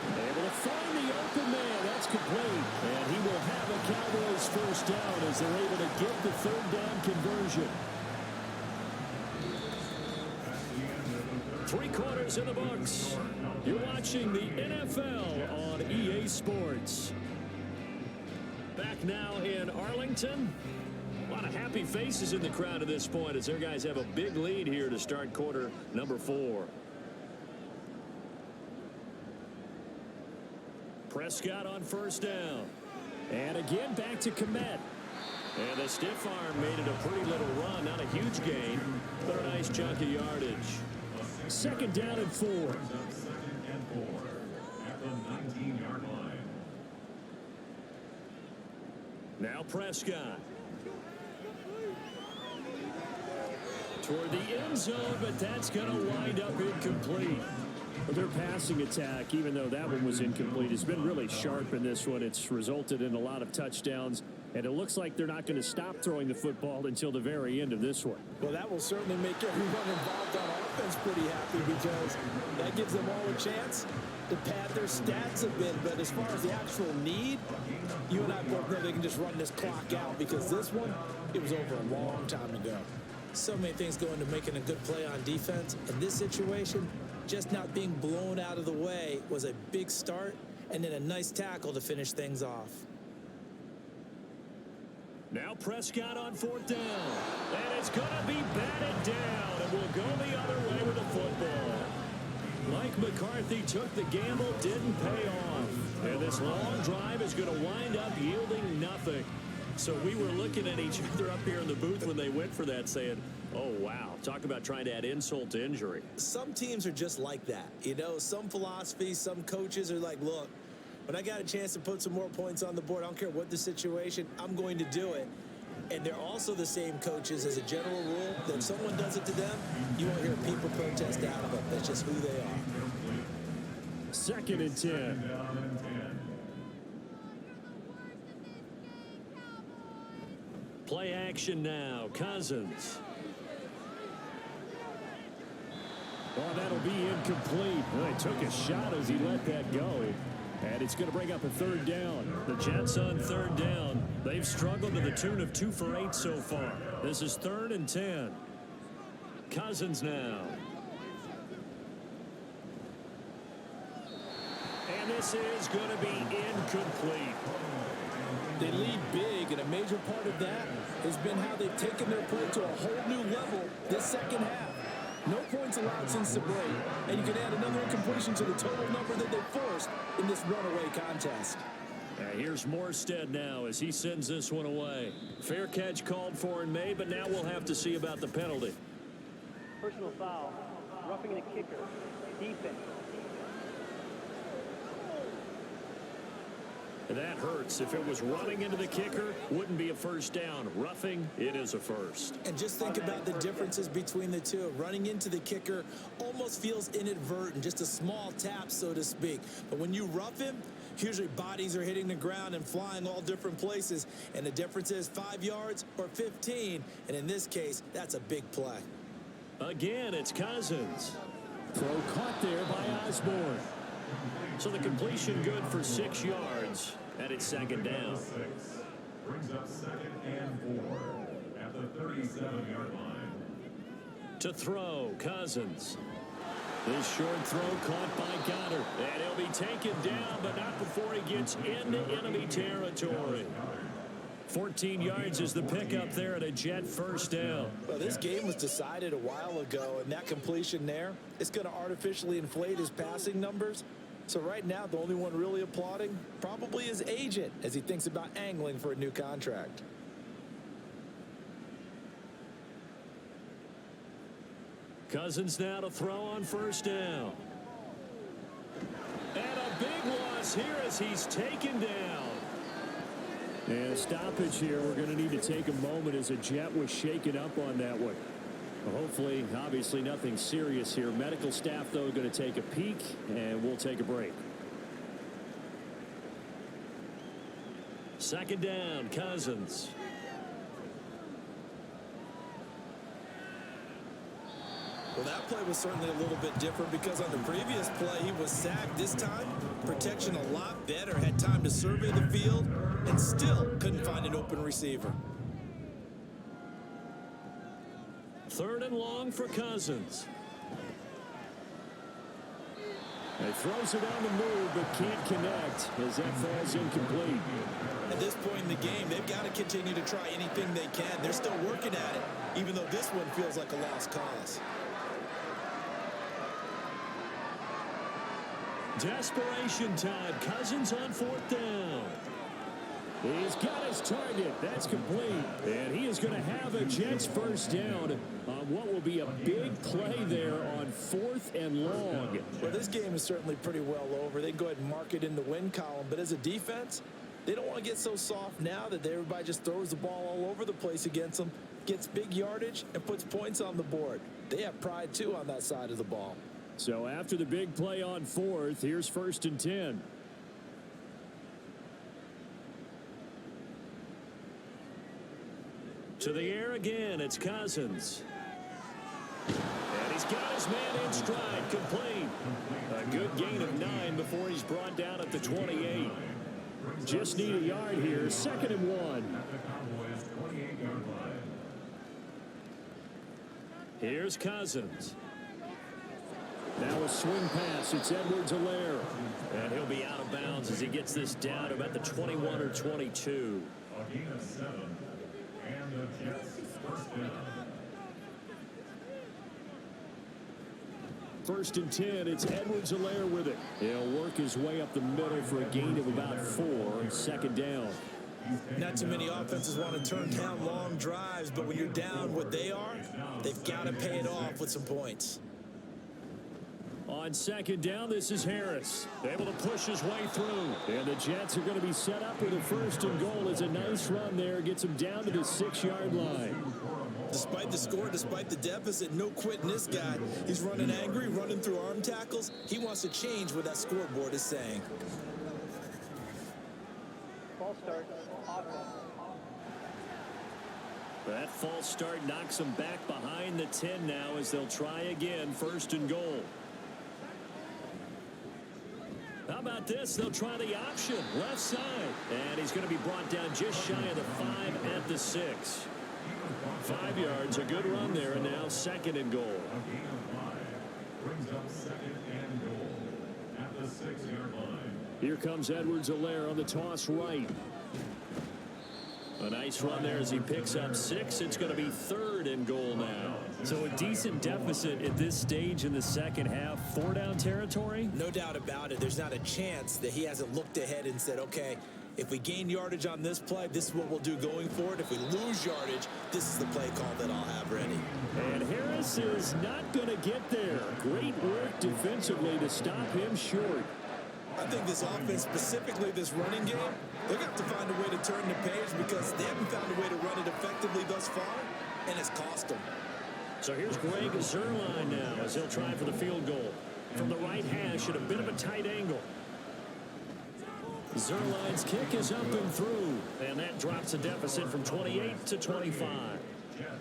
Able to find the open man. That's complete. And he will have a Cowboys first down as they're able to get the third down conversion. 3 quarters in the books. You're watching the NFL on EA Sports. Back now in Arlington. A lot of happy faces in the crowd at this point as their guys have a big lead here to start quarter number 4. Prescott on first down. And again back to Komet. And the stiff arm made it a pretty little run. Not a huge gain, but a nice chunk of yardage. Second down and 4. Second and 4 at the 19-yard line. Now Prescott. Toward the end zone, but that's going to wind up incomplete. But their passing attack, even though that one was incomplete, has been really sharp in this one. It's resulted in a lot of touchdowns, and it looks like they're not going to stop throwing the football until the very end of this one. Well, that will certainly make everyone involved on offense pretty happy because that gives them all a chance to pad their stats a bit. But as far as the actual need, you and I both know they can just run this clock out because this one, it was over a long time ago. So many things go into making a good play on defense. In this situation, just not being blown out of the way was a big start, and then a nice tackle to finish things off. Now Prescott on fourth down. And it's going to be batted down, and will go the other way with the football. Mike McCarthy took the gamble, didn't pay off. And this long drive is going to wind up yielding nothing. So we were looking at each other up here in the booth when they went for that saying, oh, wow, talk about trying to add insult to injury. Some teams are just like that. You know, some philosophies, some coaches are like, look, when I got a chance to put some more points on the board, I don't care what the situation, I'm going to do it. And they're also the same coaches as a general rule that if someone does it to them, you won't hear people protest out of them. That's just who they are. Second and 10. Play action now. Cousins. Oh, that'll be incomplete. Well, he took a shot as he let that go. And it's going to bring up a third down. The Jets on third down. They've struggled to the tune of 2 for 8 so far. This is 3rd and 10. Cousins now. And this is going to be incomplete. They lead big, and a major part of that has been how they've taken their play to a whole new level this second half. No points allowed since the break, and you can add another incompletion to the total number that they forced in this runaway contest. Here's Morstead now as he sends this one away. Fair catch called for and made, but now we'll have to see about the penalty. Personal foul. Roughing the kicker. Defense. That hurts. If it was running into the kicker, wouldn't be a first down. Roughing, it is a first. And just think about the differences between the two. Running into the kicker almost feels inadvertent, just a small tap, so to speak. But when you rough him, usually bodies are hitting the ground and flying all different places. And the difference is 5 yards or 15. And in this case, that's a big play. Again, it's Cousins. Throw caught there by Osborne. So the completion good for 6 yards, and it's second down. Brings up 2nd and 4 at the 37-yard line. To throw, Cousins. This short throw caught by Goddard, and he'll be taken down, but not before he gets into enemy territory. 14 yards is the pickup there at a Jet first down. Well, this game was decided a while ago, and that completion there is going to artificially inflate his passing numbers. So right now, the only one really applauding probably his agent as he thinks about angling for a new contract. Cousins now to throw on first down. And a big loss here as he's taken down. And a stoppage here. We're going to need to take a moment as a Jet was shaken up on that one. Hopefully, obviously nothing serious here. Medical staff, though, going to take a peek, and we'll take a break. Second down, Cousins. Well, that play was certainly a little bit different because on the previous play, he was sacked. This time, protection a lot better. Had time to survey the field and still couldn't find an open receiver. Third and long for Cousins. He throws it on the move, but can't connect as that falls incomplete. At this point in the game, they've got to continue to try anything they can. They're still working at it, even though this one feels like a lost cause. Desperation time. Cousins on fourth down. He's got his target. That's complete. And he is going to have a Jets first down on what will be a big play there on fourth and long. Well, this game is certainly pretty well over. They go ahead and mark it in the win column. But as a defense, they don't want to get so soft now that everybody just throws the ball all over the place against them, gets big yardage, and puts points on the board. They have pride, too, on that side of the ball. So after the big play on fourth, here's first and 10. To the air again, it's Cousins. And he's got his man in stride, complete. A good gain of 9 before he's brought down at the 28. Just need a yard here, second and 1. Here's Cousins. Now a swing pass. It's Edwards-Helaire. And he'll be out of bounds as he gets this down about the 21 or 22. A gain of 7. And the Jets first down. First and 10. It's Edwards-Helaire with it. He'll work his way up the middle for a gain of about 4. Second down. Not too many offenses want to turn down long drives, but when you're down what they are, they've got to pay it off with some points. On second down, this is Harris. Able to push his way through. And the Jets are going to be set up with a first and goal. It's a nice run there. Gets him down to the 6-yard line. Despite the score, despite the deficit, no quitting this guy. He's running angry, running through arm tackles. He wants to change what that scoreboard is saying. False start, offense. That false start knocks them back behind the 10 now as they'll try again. First and goal. How about this? They'll try the option. Left side. And he's going to be brought down just shy of the 5 at the 6. 5 yards. A good run there. And now second and goal. A gain of 5. Brings up second and goal at the 6-yard line. Here comes Edwards-Helaire on the toss right. A nice run there as he picks up 6. It's going to be third and goal now. So a decent deficit at this stage in the second half. 4-down territory? No doubt about it. There's not a chance that he hasn't looked ahead and said, okay, if we gain yardage on this play, this is what we'll do going forward. If we lose yardage, this is the play call that I'll have ready. And Harris is not going to get there. Great work defensively to stop him short. I think this offense, specifically this running game, they're going to have to find a way to turn the page because they haven't found a way to run it effectively thus far, and it's cost them. So here's Greg Zuerlein now as he'll try for the field goal. From the right hash at a bit of a tight angle. Zuerlein's kick is up and through, and that drops a deficit from 28 to 25.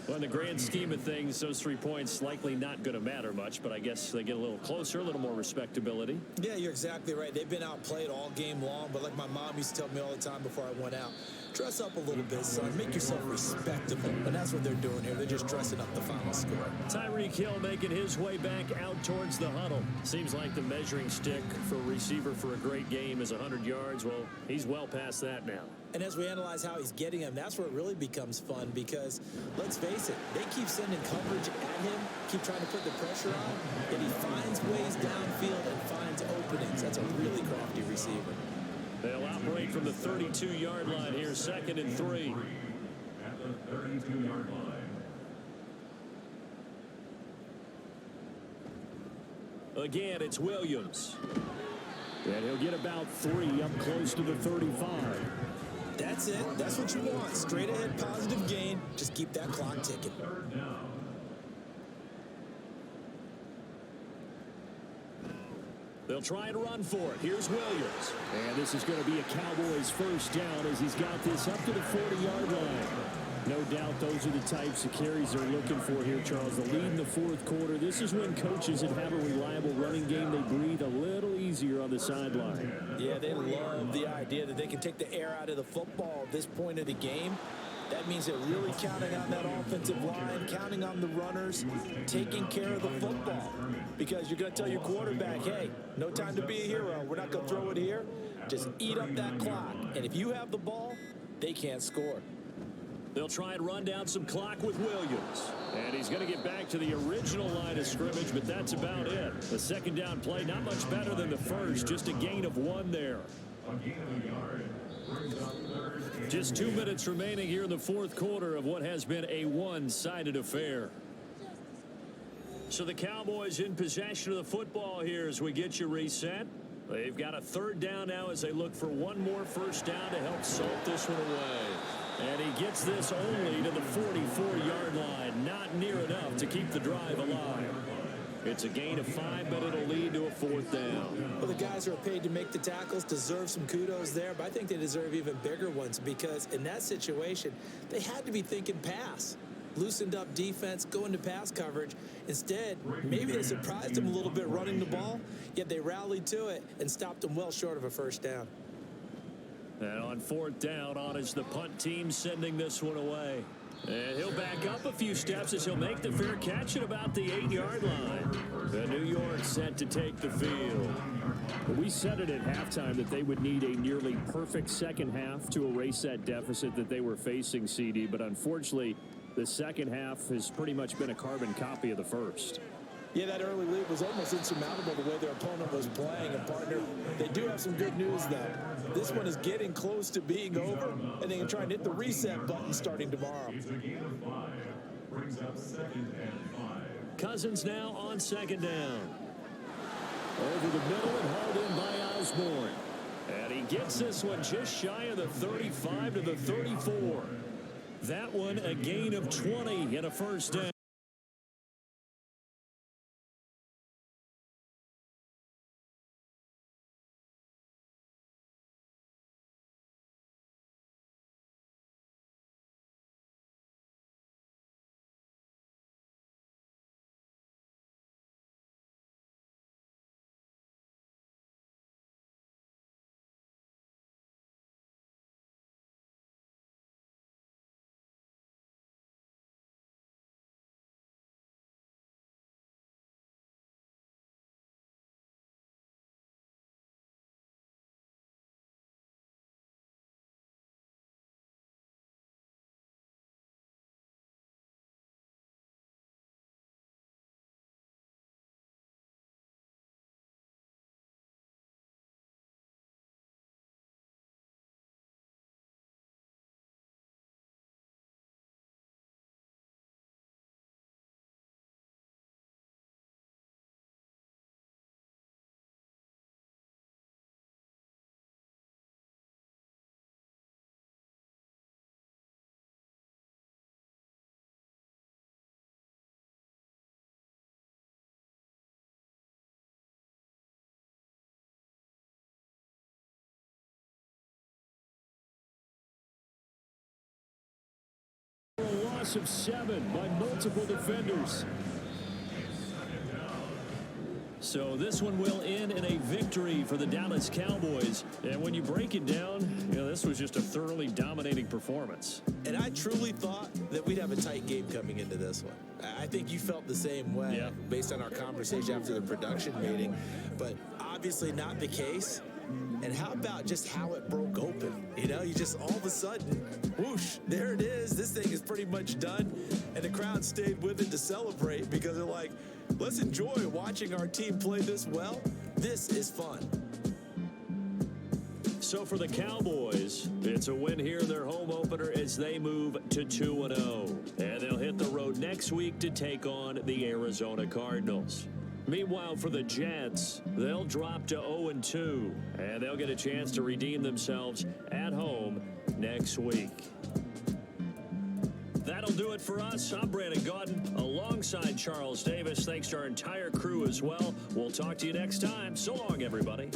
Well, in the grand scheme of things, those 3 points likely not going to matter much, but I guess they get a little closer, a little more respectability. Yeah, you're exactly right. They've been outplayed all game long, but like my mom used to tell me all the time before I went out, dress up a little bit, son. Make yourself respectable. And that's what they're doing here. They're just dressing up the final score. Tyreek Hill making his way back out towards the huddle. Seems like the measuring stick for a receiver for a great game is 100 yards. Well, he's well past that now. And as we analyze how he's getting them, that's where it really becomes fun because, let's face it, they keep sending coverage at him, keep trying to put the pressure on, and he finds ways downfield and finds openings. That's a really crafty receiver. They'll operate from the 32-yard line here, second and 3. At the 32-yard line. Again, it's Williams. And he'll get about 3 up close to the 35. That's it. That's what you want. Straight ahead positive gain. Just keep that clock ticking. Third down. They'll try and run for it. Here's Williams. And this is going to be a Cowboys first down as he's got this up to the 40-yard line. No doubt those are the types of carries they're looking for here, Charles. The lead in the fourth quarter. This is when coaches that have a reliable running game, they breathe a little easier on the sideline. Yeah, they love the idea that they can take the air out of the football at this point of the game. That means they're really counting on that offensive line, counting on the runners, taking care of the football. Because you're going to tell your quarterback, hey, no time to be a hero. We're not going to throw it here. Just eat up that clock. And if you have the ball, they can't score. They'll try and run down some clock with Williams. And he's going to get back to the original line of scrimmage, but that's about it. The second down play, not much better than the first, just a gain of 1 there. A gain of a yard. Brings up third and Just 2 minutes remaining here in the fourth quarter of what has been a one-sided affair. So the Cowboys in possession of the football here as we get you reset. They've got a third down now as they look for one more first down to help salt this one away. And he gets this only to the 44-yard line. Not near enough to keep the drive alive. It's a gain of 5, but it'll lead to a fourth down. Well, the guys who are paid to make the tackles deserve some kudos there, but I think they deserve even bigger ones because in that situation, they had to be thinking pass. Loosened up defense, go into pass coverage. Instead, maybe they surprised them a little bit running the ball, yet they rallied to it and stopped them well short of a first down. And on fourth down, on is the punt team sending this one away. And he'll back up a few steps as he'll make the fair catch at about the 8-yard line. The New York set to take the field. We said it at halftime that they would need a nearly perfect second half to erase that deficit that they were facing, CD. But unfortunately, the second half has pretty much been a carbon copy of the first. Yeah, that early lead was almost insurmountable the way their opponent was playing. And, partner, they do have some good news, though. This one is getting close to being over, and they can try and hit the reset button starting tomorrow. it's a gain of 5. Brings up second and 5. Cousins now on second down. Over the middle and hauled in by Osborne. And he gets this one just shy of the 35 to the 34. That one a gain of 20 and a first down. A loss of 7 by multiple defenders. So this one will end in a victory for the Dallas Cowboys. And when you break it down, this was just a thoroughly dominating performance. And I truly thought that we'd have a tight game coming into this one. I think you felt the same way based on our conversation after the production meeting. But obviously not the case. And how about just how it broke open? You just all of a sudden, whoosh, there it is. This thing is pretty much done. And the crowd stayed with it to celebrate because they're like, let's enjoy watching our team play this well. This is fun. So for the Cowboys, it's a win here in their home opener as they move to 2-0. And they'll hit the road next week to take on the Arizona Cardinals. Meanwhile, for the Jets, they'll drop to 0-2, and they'll get a chance to redeem themselves at home next week. That'll do it for us. I'm Brandon Gaudin alongside Charles Davis. Thanks to our entire crew as well. We'll talk to you next time. So long, everybody.